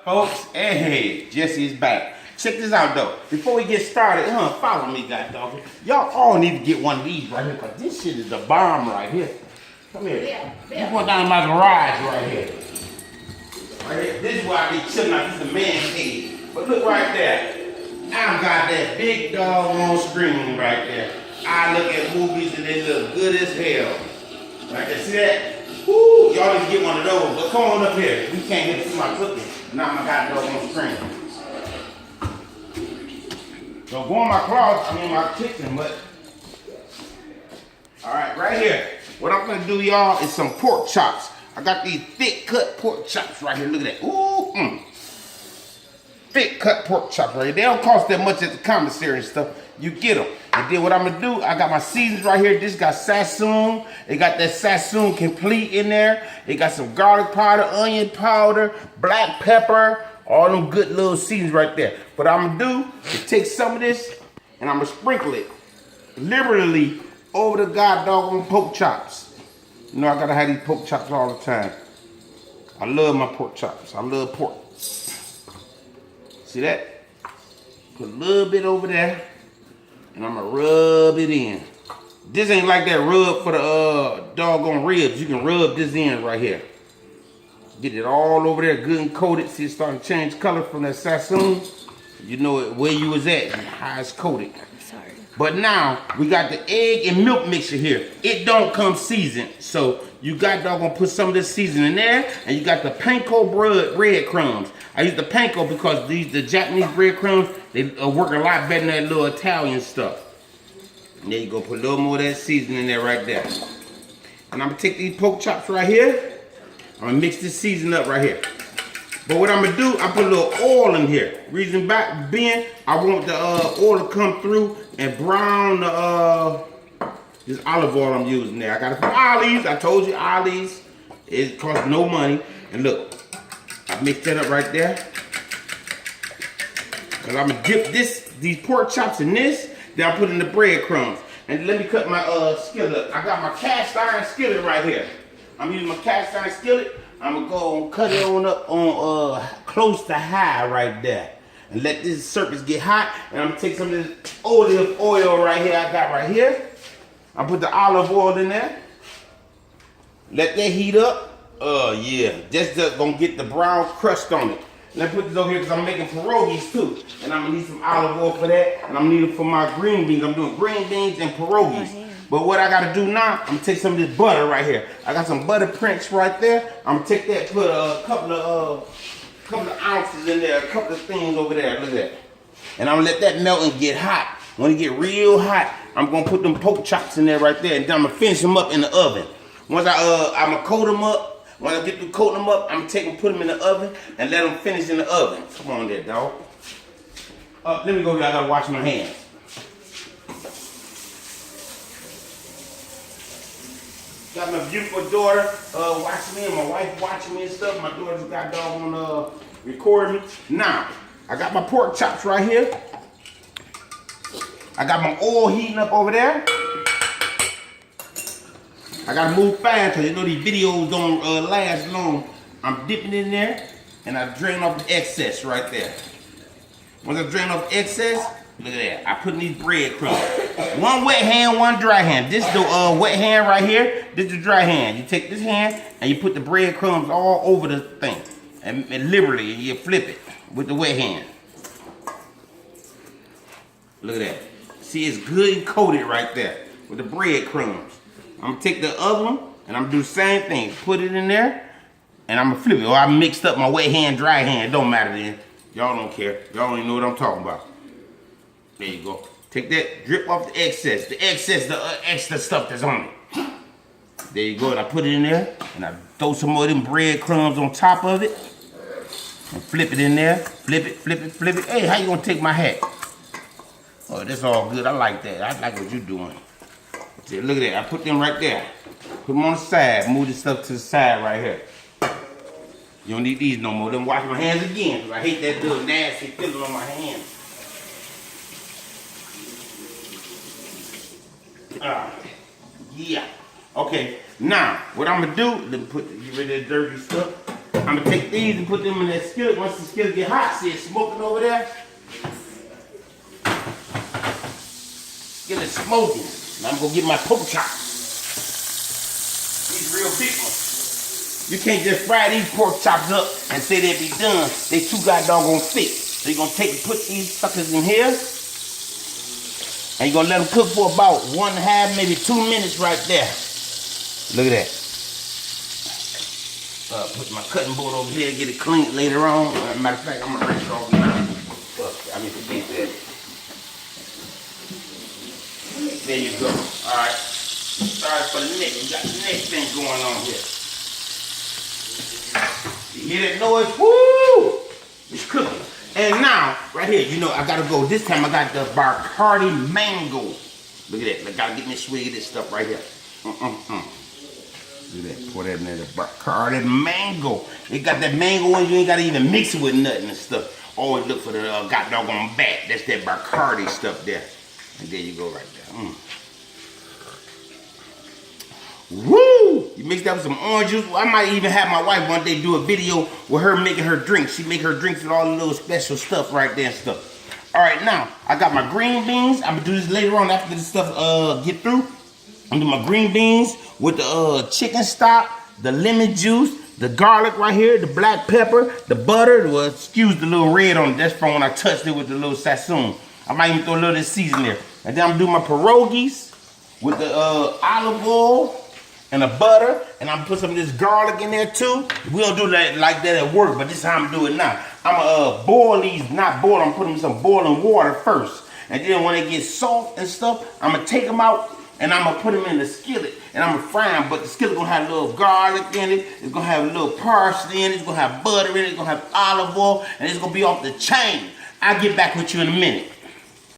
Folks, hey, Jesse is back. Check this out though. Before we get started, follow me, god dog. Y'all all need to get one of these right here, cause this shit is the bomb right here. Come here. This one down in my garage right here. Right here. This is where I be chilling out. This is the man cave. But look right there. I got that big dog on screen right there. I look at movies and they look good as hell. Right there, see that? Woo! Y'all need to get one of those. But come on up here. We can't get to see my cooking. Now my god dog on screen. So go in my closet, I mean my kitchen, but alright, right here. What I'm gonna do, y'all, is some pork chops. I got these thick cut pork chops right here. Look at that. Ooh, thick cut pork chops right here. They don't cost that much at the commissary and stuff. You get them. And then what I'm gonna do, I got my seasons right here. This got Sassoon. It got that Sassoon Complete in there. It got some garlic powder, onion powder, black pepper, all them good little seasons right there. What I'm gonna do is take some of this and I'm gonna sprinkle it liberally over the god doggone pork chops. You know I gotta have these pork chops all the time. I love my pork chops. I love pork. See that? Put a little bit over there. And I'm gonna rub it in. This ain't like that rub for the doggone ribs. You can rub this in right here. Get it all over there, good and coated. See, it's starting to change color from that Sassoon. You know where you was at and how it's coated. Sorry. But now, we got the egg and milk mixture here. It don't come seasoned. So, you got doggone put some of this seasoning in there. And you got the panko breadcrumbs. I use the panko because the Japanese breadcrumbs, they work a lot better than that little Italian stuff. And there you go, put a little more of that seasoning in there right there. And I'm gonna take these pork chops right here. I'm gonna mix this seasoning up right here. But what I'm gonna do, I put a little oil in here. Reason being, I want the oil to come through and brown this olive oil I'm using there. I got it from Ollie's. I told you Ollie's. It costs no money. And look, I mixed that up right there. Cause I'm gonna dip these pork chops in this, then I put in the breadcrumbs. And let me cut my skillet up. I got my cast iron skillet right here. I'm using my cast iron skillet. I'm gonna go and cut it on up on close to high right there. And let this surface get hot. And I'm gonna take some of this olive oil right here I got right here. I put the olive oil in there. Let that heat up. Yeah, that's just gonna get the brown crust on it. Let me put this over here because I'm making pierogies too. And I'm gonna need some olive oil for that. And I'm gonna need it for my green beans. I'm doing green beans and pierogies. But what I gotta do now, I'm gonna take some of this butter right here. I got some butter prints right there. I'm gonna take that, put a couple of ounces in there, a couple of things over there. Look at that. And I'm gonna let that melt and get hot. When it get real hot, I'm gonna put them pork chops in there right there, and then I'm gonna finish them up in the oven. Once I'm gonna coat them up. When I get to coating them up, I'm gonna take them, put them in the oven, and let them finish in the oven. Come on there, dog. Let me go here. I gotta wash my hands. Got my beautiful daughter watching me and my wife watching me and stuff. My daughter's got dog on recording me. Now, I got my pork chops right here. I got my oil heating up over there. I gotta move fast because you know these videos don't last long. I'm dipping in there and I drain off the excess right there. Once I drain off the excess, look at that. I put in these breadcrumbs. One wet hand, one dry hand. This is the wet hand right here. This is the dry hand. You take this hand and you put the breadcrumbs all over the thing. And liberally, you flip it with the wet hand. Look at that. See, it's good and coated right there with the breadcrumbs. I'm gonna take the other one and I'm gonna do the same thing. Put it in there and I'm gonna flip it. Or I mixed up my wet hand, dry hand. It don't matter then. Y'all don't care. Y'all don't even know what I'm talking about. There you go. Take that, drip off the excess. The extra stuff that's on it. There you go. And I put it in there and I throw some more of them breadcrumbs on top of it. And flip it in there. Flip it, flip it, flip it. Hey, how you gonna take my hat? Oh, that's all good. I like that. I like what you're doing. See, look at that. I put them right there. Put them on the side. Move this stuff to the side right here. You don't need these no more. Then wash my hands again because I hate that little nasty feeling on my hands. Yeah. Okay. Now, what I'm gonna do? Let me get rid of the dirty stuff. I'm gonna take these and put them in that skillet. Once the skillet get hot, see it smoking over there? Skillet smoking. Now I'm gonna get my pork chops. These real big ones. You can't just fry these pork chops up and say they be done. They too goddamn thick. So you're gonna put these suckers in here. And you're gonna let them cook for about 1.5, maybe 2 minutes right there. Look at that. Put my cutting board over here, get it cleaned later on. Matter of fact, I'm gonna rinse it off now. I mean, forget that. There you go. All right. Sorry for the neck. We got the neck thing going on here. You hear that noise? Woo! It's cooking. And now, right here, you know, I gotta go. This time I got the Bacardi Mango. Look at that. I gotta get me a swig of this stuff right here. Look at that. Pour that in there. The Bacardi Mango. It got that mango in you. Ain't gotta even mix it with nothing and stuff. Always look for the goddamn back. That's that Bacardi stuff there. And there you go right there. Woo! You mix that with some orange juice. I might even have my wife one day do a video with her making her drinks. She make her drinks with all the little special stuff right there and stuff. All right, now I got my green beans. I'm gonna do this later on after this stuff get through. I'm gonna do my green beans with the chicken stock, the lemon juice, the garlic right here, the black pepper, the butter. Well, excuse the little red on it. That's from when I touched it with the little sassoon. I might even throw a little of this season there. And then I'm gonna do my pierogies with the olive oil and the butter, and I'm gonna put some of this garlic in there too. We don't do that like that at work, but this is how I'm doing it now. I'm gonna boil these, not boil, I'm putting some boiling water first. And then when they get soft and stuff, I'm gonna take them out and I'm gonna put them in the skillet and I'm gonna fry them. But the skillet gonna have a little garlic in it, it's gonna have a little parsley in it, it's gonna have butter in it, it's gonna have olive oil, and it's gonna be off the chain. I'll get back with you in a minute.